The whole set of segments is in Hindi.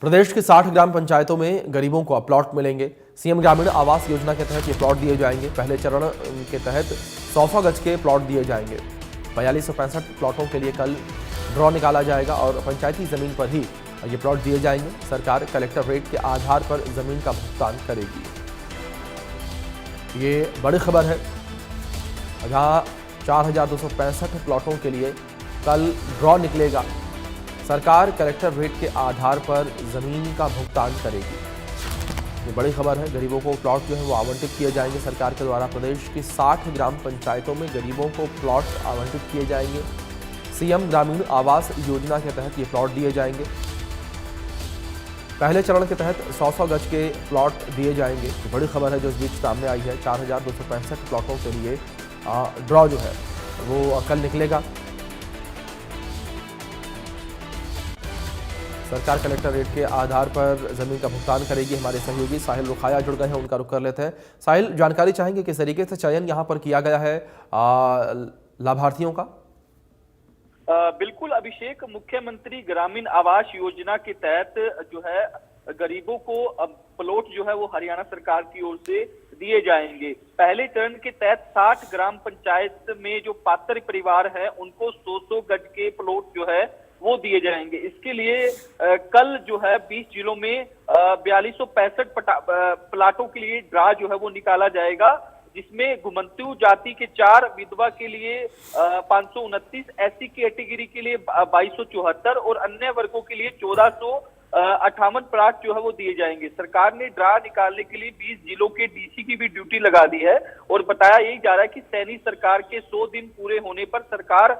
प्रदेश की 60 ग्राम पंचायतों में गरीबों को अब प्लॉट मिलेंगे। सीएम ग्रामीण आवास योजना के तहत ये प्लॉट दिए जाएंगे। पहले चरण के तहत 100 गज के प्लॉट दिए जाएंगे। 4265 प्लॉटों के लिए कल ड्रॉ निकाला जाएगा और पंचायती जमीन पर ही ये प्लॉट दिए जाएंगे। सरकार कलेक्टर रेट के आधार पर जमीन का भुगतान करेगी। ये बड़ी खबर है, जहां 4265 प्लॉटों के लिए कल ड्रॉ निकलेगा। सरकार कलेक्टर रेट के आधार पर जमीन का भुगतान करेगी। ये बड़ी खबर है। गरीबों को प्लॉट जो है वो आवंटित किए जाएंगे। सरकार के द्वारा प्रदेश की 60 ग्राम पंचायतों में गरीबों को प्लॉट आवंटित किए जाएंगे। सीएम ग्रामीण आवास योजना के तहत ये प्लॉट दिए जाएंगे। पहले चरण के तहत 100 गज के प्लॉट दिए जाएंगे। ये बड़ी खबर है जो इस बीच सामने आई है। 4265 प्लॉटों के लिए ड्रॉ जो है वो कल निकलेगा। सरकार कलेक्टर रेट के आधार पर जमीन का भुगतान करेगी। हमारे सहयोगी साहिल रुखाया जुड़ गए हैं, उनका रुख कर लेते हैं। साहिल, जानकारी चाहेंगे किस तरीके से चयन यहाँ पर किया गया है लाभार्थियों का? बिल्कुल अभिषेक, मुख्यमंत्री ग्रामीण आवास योजना के तहत जो है गरीबों को अब प्लॉट जो है वो हरियाणा सरकार की ओर से दिए जाएंगे। पहले चरण के तहत 60 ग्राम पंचायत में जो पात्र परिवार है उनको 100 गज के प्लॉट जो है वो दिए जाएंगे। इसके लिए कल जो है 20 जिलों में 4265 प्लाटों के लिए ड्रा जो है वो निकाला जाएगा, जिसमें घुमंतू जाति के 4, विधवा के लिए 529, एससी कैटेगरी के लिए 2274 और अन्य वर्गों के लिए 1458 प्लाट जो है वो दिए जाएंगे। सरकार ने ड्रा निकालने के लिए 20 जिलों के डीसी की भी ड्यूटी लगा दी है और बताया यही जा रहा है कि सैनी सरकार के 100 दिन पूरे होने पर सरकार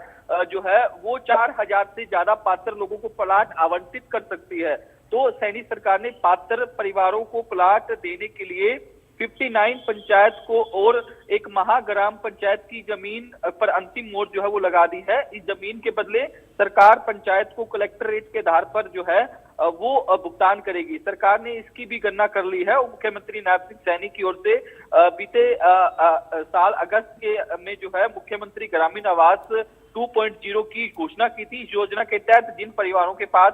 जो है वो 4000 से ज्यादा पात्र लोगों को प्लाट आवंटित कर सकती है। तो सैनी सरकार ने पात्र परिवारों को प्लाट देने के लिए 59 पंचायत को और एक महाग्राम पंचायत की जमीन पर अंतिम मोहर जो है वो लगा दी है। इस जमीन के बदले सरकार पंचायत को कलेक्टर रेट के आधार पर जो है वो भुगतान करेगी। सरकार ने इसकी भी गणना कर ली है। मुख्यमंत्री नैब सिंह सैनी की ओर से बीते साल अगस्त के में जो है मुख्यमंत्री ग्रामीण आवास 2.0 की घोषणा की थी। इस योजना के तहत जिन परिवारों के पास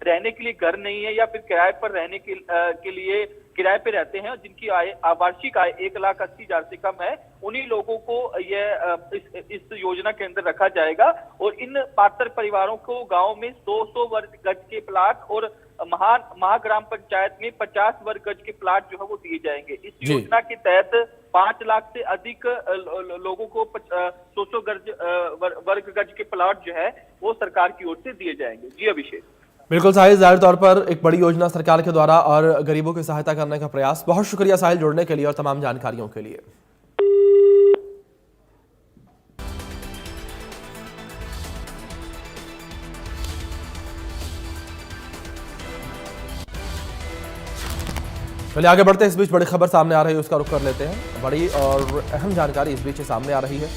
रहने के लिए घर नहीं है या फिर किराए पर रहने के लिए किराए पे रहते हैं, जिनकी आय वार्षिक आय 1,80,000 से कम है, उन्हीं लोगों को इस योजना के अंदर रखा जाएगा और इन पात्र परिवारों को गांव में 100 वर्ग गज के प्लाट और महाग्राम पंचायत में 50 वर्ग गज के प्लाट जो है वो दिए जाएंगे। इस योजना के तहत 5 लाख से अधिक लोगों को 100 वर्ग गज के प्लाट जो है वो सरकार की ओर से दिए जाएंगे। जी अभिषेक। बिल्कुल साहिल, जाहिर तौर पर एक बड़ी योजना सरकार के द्वारा और गरीबों की सहायता करने का प्रयास। बहुत शुक्रिया साहिल जुड़ने के लिए और तमाम जानकारियों के लिए। चलिए आगे बढ़ते हैं। इस बीच बड़ी खबर सामने आ रही है, उसका रुख कर लेते हैं। बड़ी और अहम जानकारी इस बीच सामने आ रही है।